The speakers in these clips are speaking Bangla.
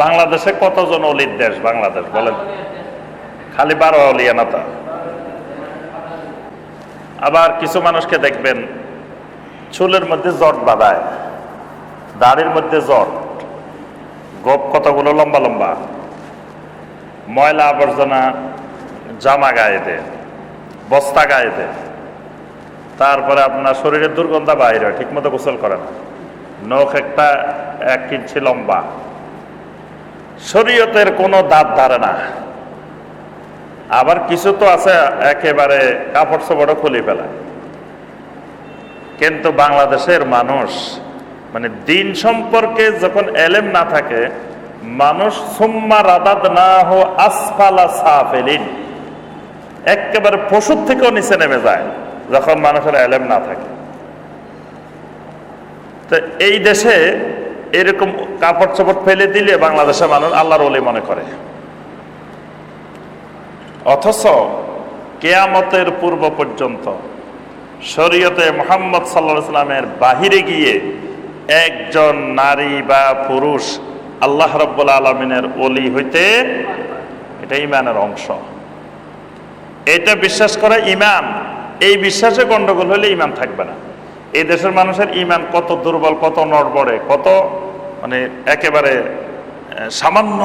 বাংলাদেশে কতজন অলির দেশ বাংলাদেশ বলেন? খালি 12 অলিয়া না তা। আবার কিছু মানুষকে দেখবেন চুলের মধ্যে জট বাঁধায়, দাড়ির মধ্যে জট, গোপ কতগুলো লম্বা লম্বা, ময়লা আবর্জনা জামা গায়ে দেয়, বস্তা গায়ে দেয়, তারপরে আপনার শরীরের দুর্গন্ধ বাইরে হয়, ঠিক মতো গোসল করে না, নখ একটা 1 ইঞ্চি লম্বা, শরীয়তের কোনো দাঁত ধারে না। আবার কিছু তো আছে একেবারে কাপড় চোপড়ও খুলে ফেলায়। কিন্তু বাংলাদেশের মানুষ মানে দিন সম্পর্কে যখন এলেম না থাকে, মানুষ সুম্মা রাদাদনাহু আসফালা সাফিলিন, একেবারে পশুর থেকেও নিচে নেমে যায় যখন মানুষের এলেম না থাকে। তো এই দেশে এরকম কাপড় চোপড় ফেলে দিলে বাংলাদেশের মানুষ আল্লাহর ওলি মনে করে, অথচ কেয়ামতের পূর্ব পর্যন্ত শরীয়তে মুহাম্মদ সাল্লাল্লাহু আলাইহি ওয়াসাল্লামের বাহিরে গিয়ে একজন নারী বা পুরুষ আল্লাহ রাব্বুল আলামিনের ওলি হইতে, এটা ঈমানের অংশ। এটা বিশ্বাস করে ঈমান, এই বিশ্বাসে গন্ডগোল হলে ঈমান থাকবে না। এই দেশের মানুষের ঈমান কত দুর্বল, কত নড়বড়ে, কত মানে একেবারে সামান্য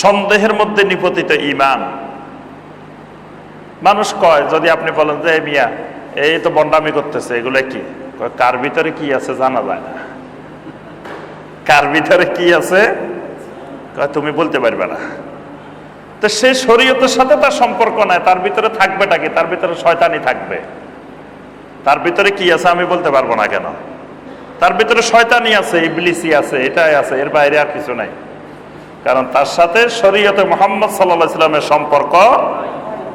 সন্দেহের মধ্যে নিপতিত ঈমান। মানুষ কয়, যদি আপনি বলেন যে মিয়া এই তো বন্ডামি করতেছে, এগুলো কি? কার ভিতরে কি আছে জানা যায় না। কার ভিতরে কি আছে তুমি বলতে পারবে না। তো সে শরীয়তের সাথে তার সম্পর্ক নাই, তার ভিতরে থাকবেটা কি? তার ভিতরে শয়তানি থাকবে। তার ভিতরে কি আছে আমি বলতে পারবো না কেন? তার ভিতরে শয়তানি আছে, ইবলিসি আছে, এটাই আছে, এর বাইরে আর কিছু নাই। কারণ তার সাথে শরীয়তে মুহাম্মদ সাল্লাল্লাহু আলাইহি ওয়াসাল্লামের সম্পর্ক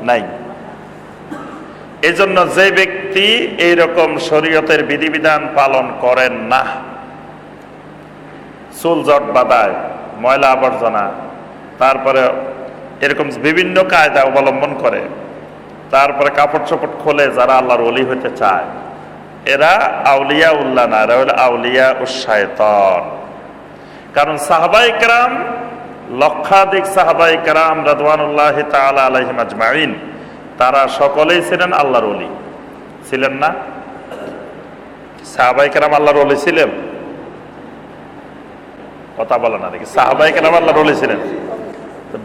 নাই। এজন্য যে ব্যক্তি এইরকম শরীয়তের বিধিবিধান পালন করেন না, চুল জট বাঁধায়, ময়লা আবর্জনা, তারপরে এরকম বিভিন্ন কায়দা অবলম্বন করে, তারপরে কাপড় চোপড় খোলে, যারা আল্লাহর ওলি হইতে চায়, এরা আউলিয়া উল্লাহ না, এরা হলো আউলিয়া উশ-শায়তান। কারণ সাহাবায়ে কেরাম, লক্ষাধিক সাহাবায়ে কেরাম রাদওয়ানুল্লাহি তাআলা আলাইহিম আজমাইন, তারা সকলেই ছিলেন আল্লাহর ওলি, ছিলেন না? সাহাবায়ে কেরাম আল্লাহর ওলি ছিলেন? কথা বলে না দেখি। সাহাবায়ে কেরাম আল্লাহর ওলি ছিলেন।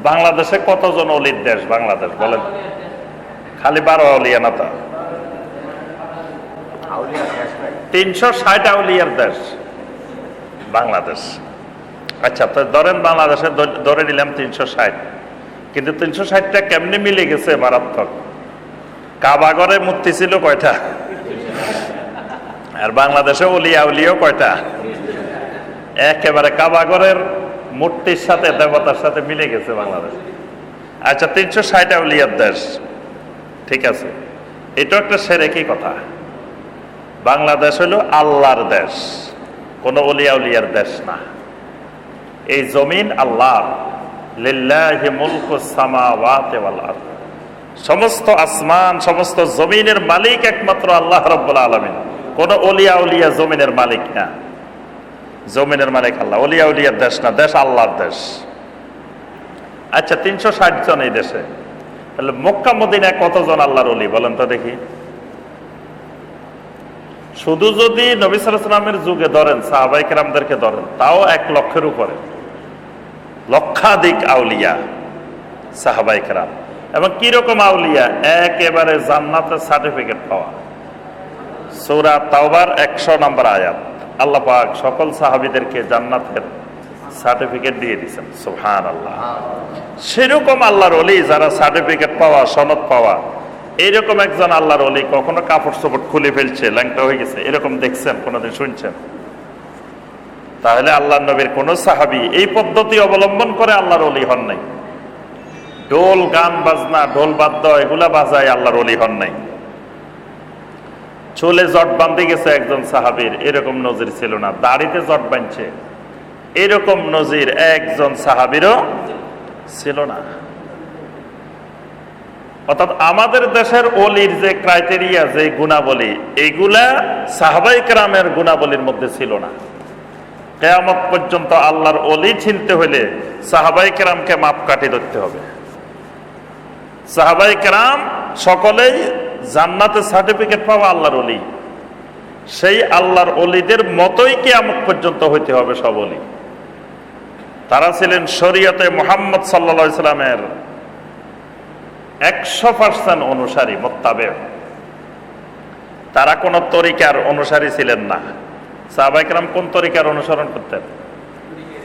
বাংলাদেশে কতজন ওলির দেশ বাংলাদেশ বলেন? খালি 12 আউলিয়া না তা। 360 আউলিয়ার দেশ বাংলাদেশ। আচ্ছা, তো ধরেন বাংলাদেশে ধরে নিলাম 360, কিন্তু 360টা কেমনে মিলে গেছে মারাত্মক। কাবাগরে মূর্তি ছিল কয়টা? আর বাংলাদেশে ওলিয়া উলিয়াও কয়টা? একেবারে কাবাগরের মূর্তির সাথে, দেবতার সাথে মিলে গেছে বাংলাদেশ। আচ্ছা, 360 আউলিয়ার দেশ, ঠিক আছে, এটা একটা সেরেকি কথা। বাংলাদেশ হলো আল্লাহর দেশ, কোনো ওলিয়া উলিয়ার দেশ না। এই জমিন আল্লাহর, লিল্লাহি মুলকুস সামাওয়াতি ওয়াল আরদ। সমস্ত আসমান, সমস্ত জমিনের মালিক একমাত্র আল্লাহ রাব্বুল আলামিন। কোন ওলিয়া উলিয়া জমিনের মালিক না, জমিনের মালিক আল্লাহ। ওলিয়া উলিয়ার দেশ না, দেশ আল্লাহর দেশ। আচ্ছা, 360 জন এই দেশে, তাহলে মক্কা মদিনায় কতজন আল্লাহর ওলি বলেন তো দেখি? শুধু যদি নবী সাল্লাল্লাহু আলাইহি ওয়াসাল্লামের যুগে ধরেন, সাহাবায়ে কেরামদেরকে ধরেন, তাও 1 লক্ষের উপরে, লক্ষাধিক আউলিয়া সাহাবায়ে কেরাম। এবং কিরকম আউলিয়া? একেবারে জান্নাতের সার্টিফিকেট পাওয়া। সূরা তাওবার 100 নম্বর আয়াত, আল্লাহ পাক সকল সাহাবীদেরকে জান্নাতের সার্টিফিকেট দিয়ে দিয়েছেন। সুবহানাল্লাহ। সেরকম আল্লাহর ওলি যারা সার্টিফিকেট পাওয়া, সনদ পাওয়া, এইরকম একজন আল্লাহর ওলি কখনো কাপড় চোপড় খুলে ফেলছে, ল্যাংটা হয়ে গেছে, এরকম দেখছেন? কোনোদিন শুনছেন? তাহলে আল্লাহর নবীর কোন সাহাবী এই পদ্ধতি অবলম্বন করে আল্লাহর ওলি হন নাই। ঢোল, গান বাজনা, ঢোল বাদ্য এগুলা বাজায় আল্লাহর ওলি হন নাই। চুলে জট বাঁধে গেছে একজন সাহাবীর, এরকম নজির ছিল না। দাড়িতে জট বাঁধছে, এরকম নজির একজন সাহাবীরও ছিল না। অর্থাৎ আমাদের দেশের ওলির যে ক্রাইটেরিয়া, যে গুণাবলী, এইগুলা সাহাবায়ে কেরামের গুণাবলীর মধ্যে ছিল না। কিয়ামত পর্যন্ত আল্লাহর ওলি চিনতে হলে সাহাবায়ে কেরামকে মাপকাঠি ধরতে হবে। সাহাবায়ে কেরাম সকলেই জান্নাতে সার্টিফিকেট পাওয়া আল্লাহর ওলি, সেই আল্লাহর ওলিদের মতোই কিয়ামত পর্যন্ত হইতে হবে সব ওলি। তারা ছিলেন শরীয়তে মুহাম্মদ সাল্লাল্লাহু আলাইহি সাল্লামের 100% অনুসারী, মুত্তাবে। তারা কোন তরিকার অনুসারী ছিলেন না। সাহাবায়ে কেরাম কোন তরিকার অনুসরণ করতেন?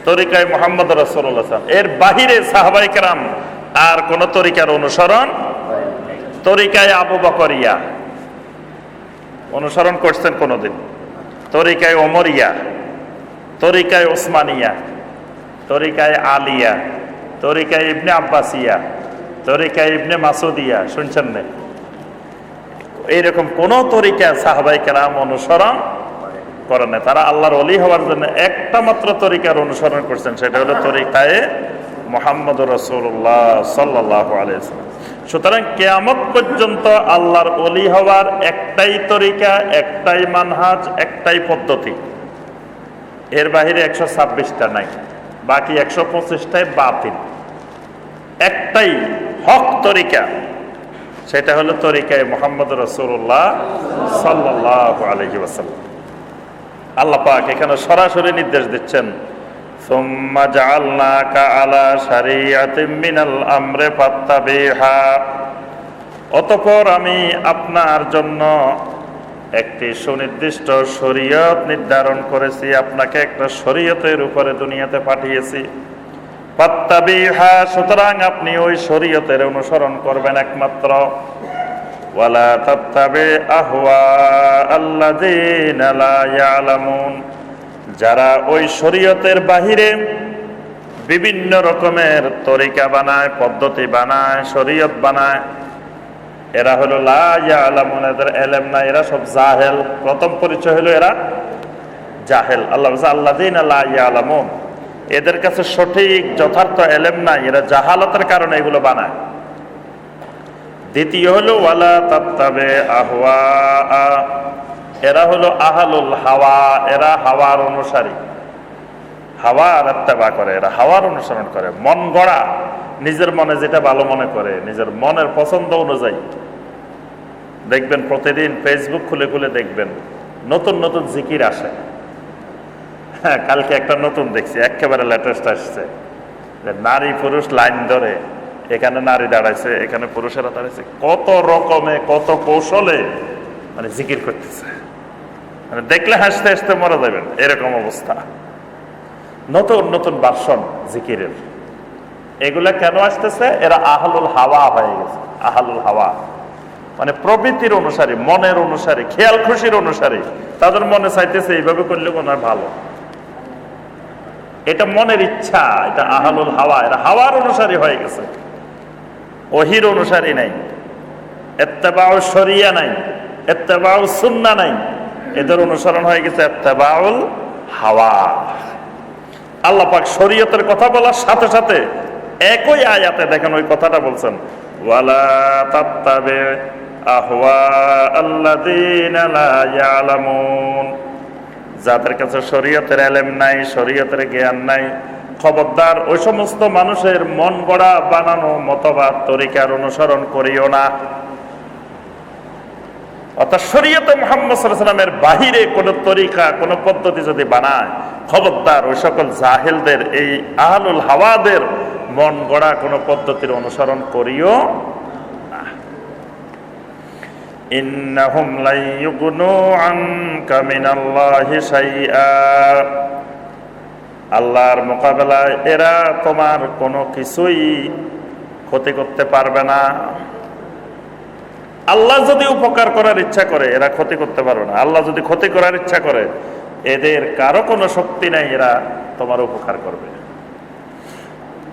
তরিকায় মুহাম্মদ রাসূলুল্লাহ সাল্লাল্লাহু আলাইহি ওয়াসাল্লাম। এর বাহিরে সাহাবায়ে কেরাম আর কোন তরিকার অনুসরণ, তরিকায় আবু বকরিয়া অনুসরণ করছেন কোনদিন? তরিকায় ওমরিয়া, তরিকায় ওসমানিয়া, তরিকায় আলিয়া, তরিকায় ইবনে আব্বাসিয়া, তরিকায় ইবনে মাসুদিয়া, শুনছেন না? এইরকম কোন তরিকা সাহাবায়ে কেরাম অনুসরণ করেন না। তারা আল্লাহর ওলি হওয়ার জন্য একটা মাত্র তরিকার অনুসরণ করছেন, সেটা হলো তরিকায়ে মুহাম্মদুর রাসূলুল্লাহ সাল্লাল্লাহু আলাইহি ওয়াসাল্লাম। সুতরাং কিয়ামত পর্যন্ত আল্লাহর ওলি হওয়ার একটাই তরিকা, একটাই মানহাজ, একটাই পদ্ধতি। এর বাহিরে 126টা নাই, বাকি 125টাই বাতিল। একটাই হক তরিকা, সেটা হলো তরিকায়ে মুহাম্মদুর রাসূলুল্লাহ সাল্লাল্লাহু আলাইহি ওয়াসাল্লাম। আল্লাহ পাক এখানে সরাসরি নির্দেশ দিচ্ছেন, সুম্মা জাআলনাকা আলা শারিআতিম মিনাল আমরি ফাত্তাবিহা, অতঃপর আমি আপনার জন্য একটি সুনির্দিষ্ট শরীয়ত নির্ধারণ করেছি, আপনাকে একটা শরীয়তের উপরে দুনিয়াতে পাঠিয়েছি। ফাত্তাবিহা, সুতরাং আপনি ওই শরীয়তের অনুসরণ করবেন একমাত্র। ওয়ালা তাত্তাবি আহওয়া আল্লাযীনা লা ইয়ালামুন, যারা ওই শরীয়তের বাহিরে বিভিন্ন রকমের তরিকা বানায়, পদ্ধতি বানায়, শরীয়ত বানায়, এরা হলো লা ইয়ালামুন, এদের ইলম নাই, এরা সব জাহেল। প্রথম পরিচয় হলো এরা জাহেল। আল্লাহ বলেছে আল্লাযীনা লা ইয়ালামুন, এদের কাছে সঠিক যথার্থ ইলম নাই, এরা জাহালতের কারণে এগুলো বানায়। দ্বিতীয় হলো ওয়ালা তাত্তাবি আহওয়া, এরা হলো আহলুল হাওয়া, এরা হাওয়ার অনুসারী, হাওয়ার ইত্তেবা করে, এরা হাওয়ার অনুসরণ করে। মন গড়া, নিজের মনে যেটা ভালো মনে করে, নিজের মনের পছন্দ অনুযায়ী। দেখবেন প্রতিদিন ফেসবুক খুলে খুলে দেখবেন নতুন নতুন জিকির আসে। হ্যাঁ, কালকে একটা নতুন দেখছি, একেবারে লেটেস্ট আসছে, যে নারী পুরুষ লাইন ধরে, এখানে নারী দাঁড়াইছে, এখানে পুরুষেরা দাঁড়াইছে, কত রকমে কত কৌশলে মানে জিকির করতেছে, মানে দেখলে হাসতে হাসতে মরে যাবেন এরকম অবস্থা। নতুন নতুন ভার্সন জিকিরের। এগুলা কেন আসতেছে? এরা আহলুল হাওয়া হয়ে গেছে। আহলুল হাওয়া মানে প্রবৃত্তির অনুসারী, মনের অনুসারী, খেয়াল খুশির অনুসারী। তাদের মনে চাইতেছে এইভাবে করলে মনে হয় ভালো, এটা মনের ইচ্ছা, এটা আহলুল হাওয়া। এরা হাওয়ার অনুসারী হয়ে গেছে, ওহির অনুসারী নাই, ইত্তেবাউ শরিয়া নাই, ইত্তেবাউ সুন্নাহ নাই, এদের অনুসরণ হয়ে গেছে ইত্তেবাউল হাওয়া। আল্লাহ পাক শরীয়তের কথা বলার সাথে সাথে একই আয়াতে দেখেন ওই কথাটা বলছেন, ওয়ালা তাত্তাবি আহওয়া আল্লাযীনা লা ইয়ালামুন, যাদের কাছে শরীয়তের ইলম নাই, শরীয়তের জ্ঞান নাই, খবরদার ওই সমস্ত মানুষের মন গড়া বানানো মতবাদ তরিকার অনুসরণ করিও না। অর্থাৎ শরীয়তে মুহাম্মদ সাল্লাল্লাহু আলাইহি ওয়াসাল্লামের বাহিরে কোন তরিকা, কোন পদ্ধতি যদি বানায়, খবরদার ওই সকল জাহেলদের, এই আহলুল হাওয়াদের মন গড়া কোন পদ্ধতির অনুসরণ করিও না। ইন্নাহুম লা ইউগনু আনকা মিনাল্লাহি শাইআ, আল্লাহর মোকাবেলায় এরা তোমার কোনো কিছুই ক্ষতি করতে পারবে না। আল্লাহ যদি উপকার করার ইচ্ছা করে এরা ক্ষতি করতে পারবে না, আল্লাহ যদি ক্ষতি করার ইচ্ছা করে এদের কারো কোনো শক্তি নাই, এরা তোমার উপকার করবে।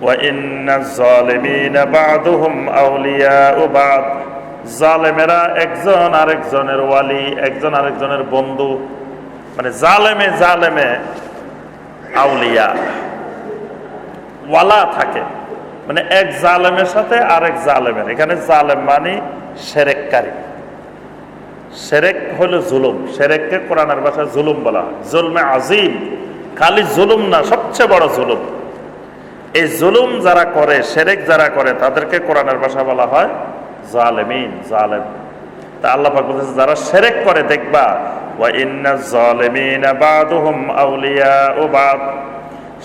ওয়া ইন্নাজ জালিমিনা বা'দুহুম আউলিয়াউ বা'দ, জালেমেরা একজন আরেকজনের ওয়ালি, একজন আরেকজনের বন্ধু। মানে জালেমে জালেমে আউলিয়া, ওয়ালা থাকে, মানে এক জালেমের সাথে আরেক জালেমের। এখানে জালেম মানে শিরককারী। শিরক হলো জুলুম, শিরককে কোরআনের ভাষায় জুলুম বলা হয়, জুলমে আজিম, খালি জুলুম না, সবচেয়ে বড় জুলুম। এই জুলুম যারা করে, শিরক যারা করে, তাদেরকে কোরআনের ভাষা বলা হয় জালেমিন, জালেম। তা আল্লাহ পাক বলেছে যারা শিরক করে দেখবা ওয়া ইন্নাজ জালিমিনা বাদুহুম আউলিয়াউ বাদ,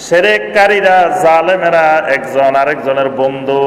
শিরককারীরা, জালেমেরা একজন আরেকজনের বন্ধু।